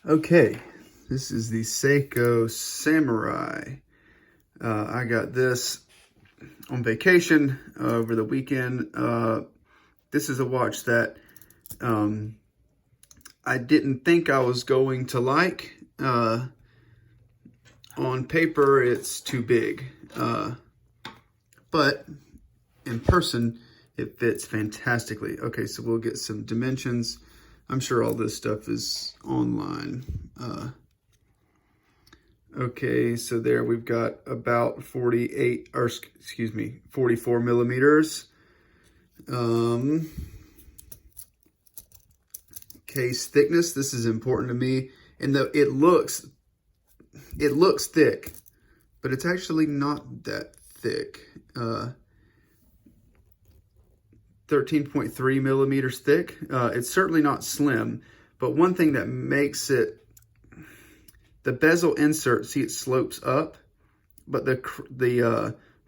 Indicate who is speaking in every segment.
Speaker 1: Okay, this is the Seiko Samurai. I got this on vacation over the weekend. This is a watch that I didn't think I was going to like. On paper, it's too big, but in person, it fits fantastically. Okay, so we'll get some dimensions. I'm sure all this stuff is online. Okay, so there we've got about 44 millimeters. Case thickness, this is important to me. And it looks thick, but it's actually not that thick. 13.3 millimeters thick. It's certainly not slim, but one thing that makes it, the bezel insert, see it slopes up, but the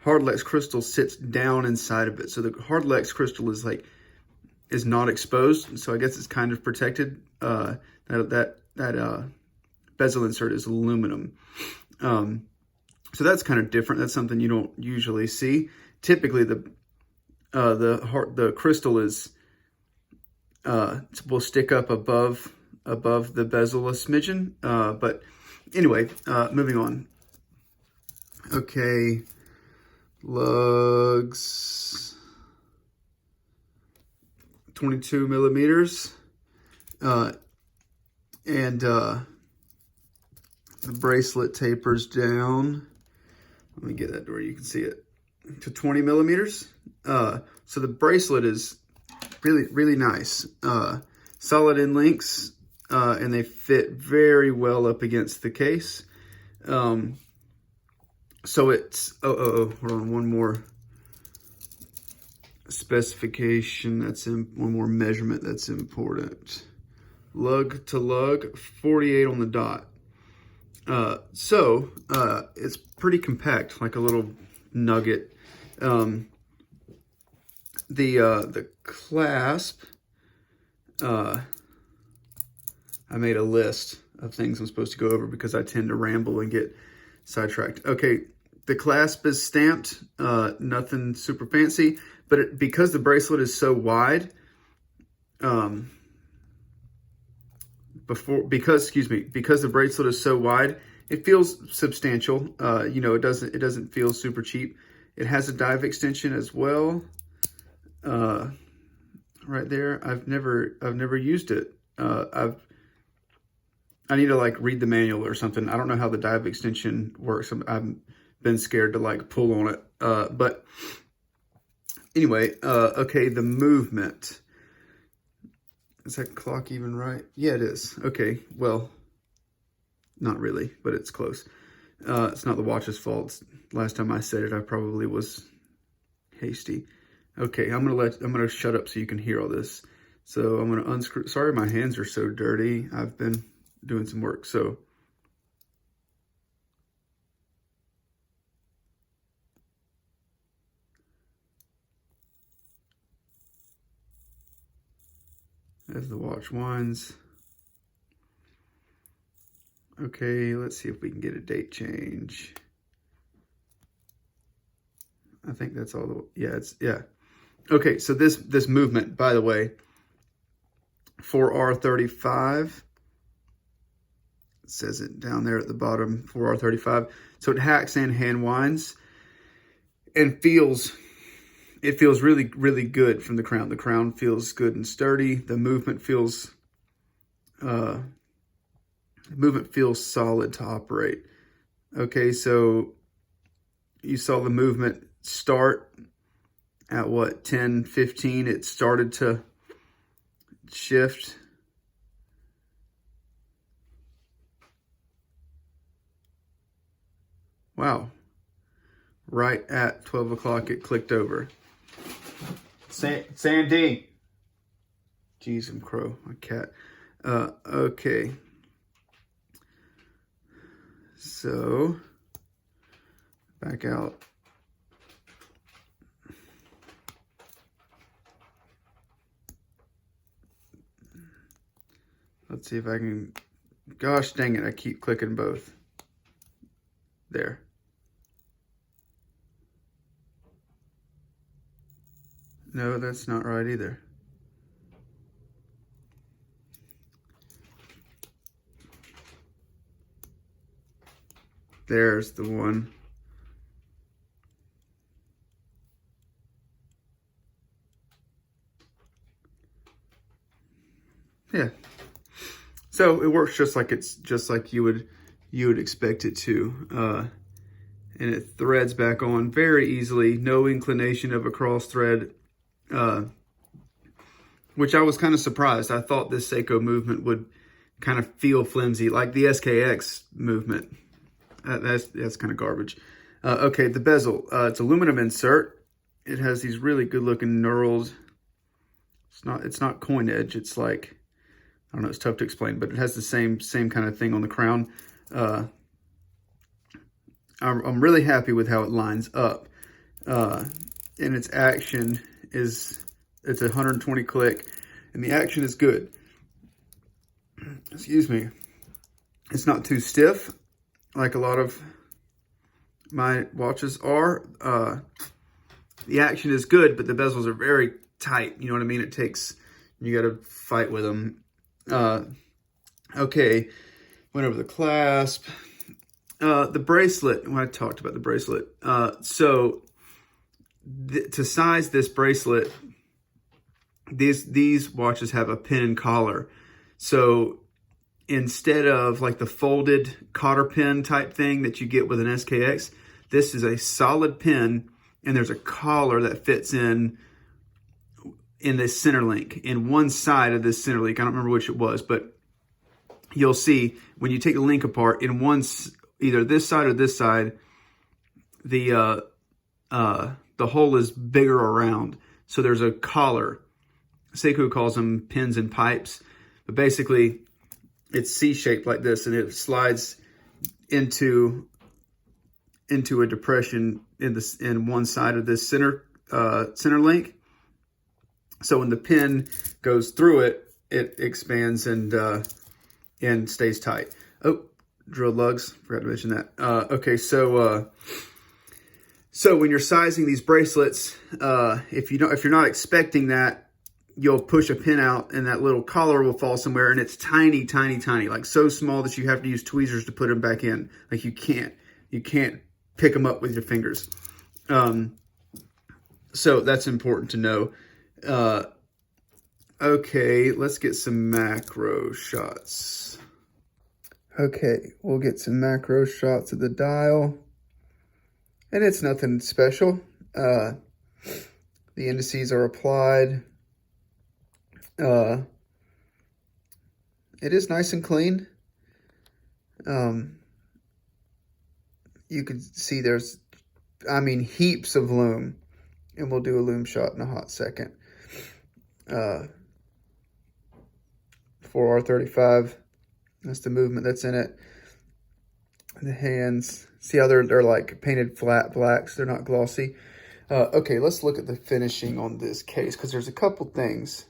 Speaker 1: Hardlex crystal sits down inside of it. So the Hardlex crystal is not exposed. So I guess it's kind of protected. That bezel insert is aluminum. So that's kind of different. That's something you don't usually see. Typically the crystal is will stick up above the bezel a smidgen, but anyway, moving on. Okay, lugs, 22 millimeters, and the bracelet tapers down. Let me get that to where you can see it, to 20 millimeters. So the bracelet is really nice. Solid end links, and they fit very well up against the case. So it's, hold on, one more specification one more measurement that's important. Lug to lug, 48 on the dot. So it's pretty compact, like a little nugget. The clasp, I made a list of things I'm supposed to go over because I tend to ramble and get sidetracked. Okay, the clasp is stamped, nothing super fancy, but because the bracelet is so wide, because the bracelet is so wide, it feels substantial. It doesn't feel super cheap. It has a dive extension as well. Right there. I've never used it. I need to read the manual or something. I don't know how the dive extension works. I've been scared to pull on it. But anyway, okay, the movement. Is that clock even right? Yeah, it is. Okay, well, not really, but it's close. It's not the watch's fault. Last time I said it, I probably was hasty. Okay, I'm gonna shut up so you can hear all this. So I'm gonna unscrew. Sorry, my hands are so dirty. I've been doing some work. So as the watch winds. Okay, let's see if we can get a date change. I think that's all yeah. Okay, so this movement, by the way, 4R35, it says it down there at the bottom, 4R35. So it hacks and hand winds and feels really, really good from the crown. The crown feels good and sturdy. The movement feels solid to operate. Okay, so you saw the movement start at what, 10:15, it started to shift. Wow. Right at 12 o'clock, it clicked over. Sandy. Jeez, I'm crow, my cat. Okay. So, back out. Let's see if I can Gosh dang it, I keep clicking both. There. No, that's not right either. There's the one. Yeah. So it works just like you would expect it to. And it threads back on very easily. No inclination of a cross thread. Which I was kind of surprised. I thought this Seiko movement would kind of feel flimsy, like the SKX movement. That's kind of garbage. Okay, the bezel. It's aluminum insert. It has these really good looking knurled. It's not coin edge. It's like, I don't know. It's tough to explain, but it has the same kind of thing on the crown. I'm really happy with how it lines up. And its action is, it's 120 click, and the action is good. Excuse me. It's not too stiff, like a lot of my watches are. The action is good, but the bezels are very tight. You know what I mean? It takes, you got to fight with them. Okay, went over the clasp. The bracelet, when I talked about the bracelet. So to size this bracelet, these watches have a pin and collar. So instead of like the folded cotter pin type thing that you get with an SKX, this is a solid pin, and there's a collar that fits in this center link, in one side of this center link. I don't remember which it was, but you'll see when you take the link apart, in either this side or this side, the hole is bigger around. So there's a collar. Seiko calls them pins and pipes, but basically it's C-shaped like this, and it slides into a depression in one side of this center link. So when the pin goes through it, it expands and stays tight. Oh, drilled lugs. Forgot to mention that. Okay, so when you're sizing these bracelets, if you're not expecting that, you'll push a pin out and that little collar will fall somewhere, and it's tiny, tiny, tiny, like so small that you have to use tweezers to put them back in. Like you can't pick them up with your fingers. So that's important to know. Okay, let's get some macro shots. Okay, we'll get some macro shots of the dial. And it's nothing special. The indices are applied. It is nice and clean. You can see there's, heaps of lume. And we'll do a lume shot in a hot second. 4R35. That's the movement that's in it. The hands, see how they're like painted flat blacks. They're not glossy. Okay, let's look at the finishing on this case, because there's a couple things.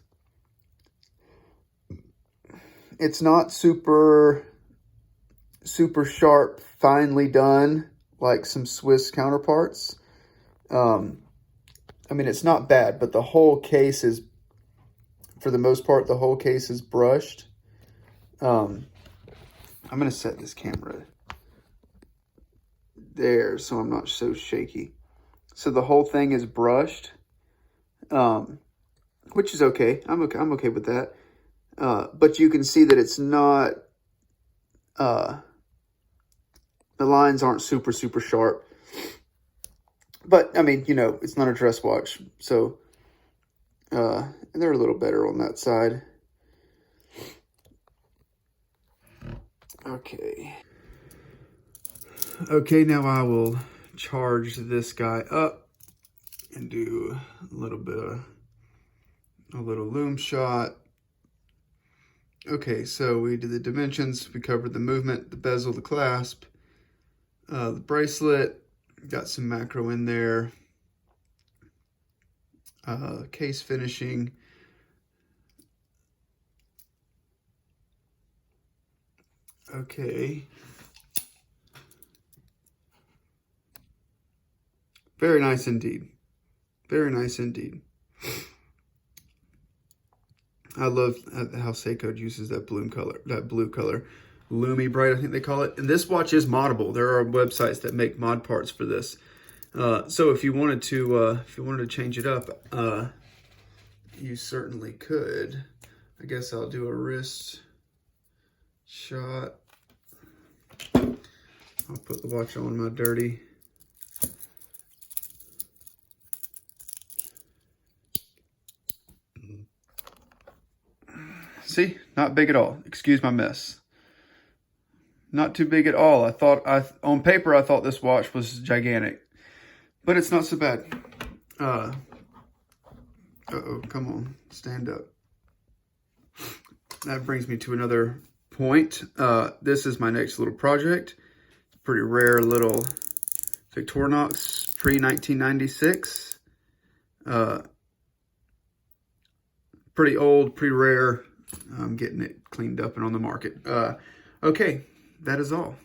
Speaker 1: It's not super sharp, finely done like some Swiss counterparts. It's not bad, but the whole case is, for the most part, the whole case is brushed. I'm going to set this camera there so I'm not so shaky. So the whole thing is brushed, which is okay. I'm okay with that. But you can see that it's not, the lines aren't super sharp. But, it's not a dress watch. So, they're a little better on that side. Okay. Okay, now I will charge this guy up and do a little lume shot. Okay, so we did the dimensions, we covered the movement, the bezel, the clasp, the bracelet, got some macro in there, case finishing. Okay. Very nice indeed. Very nice indeed. I love how Seiko uses that blue color. Lume Bright, I think they call it. And this watch is moddable. There are websites that make mod parts for this. So if you wanted to change it up, you certainly could. I guess I'll do a wrist shot. I'll put the watch on my dirty. See, not big at all. Excuse my mess. Not too big at all. On paper, I thought this watch was gigantic, but it's not so bad. Uh-oh, come on, stand up. That brings me to another point. This is my next little project. Pretty rare little Victorinox pre-1996. Pretty old, pretty rare. I'm getting it cleaned up and on the market. Okay, that is all.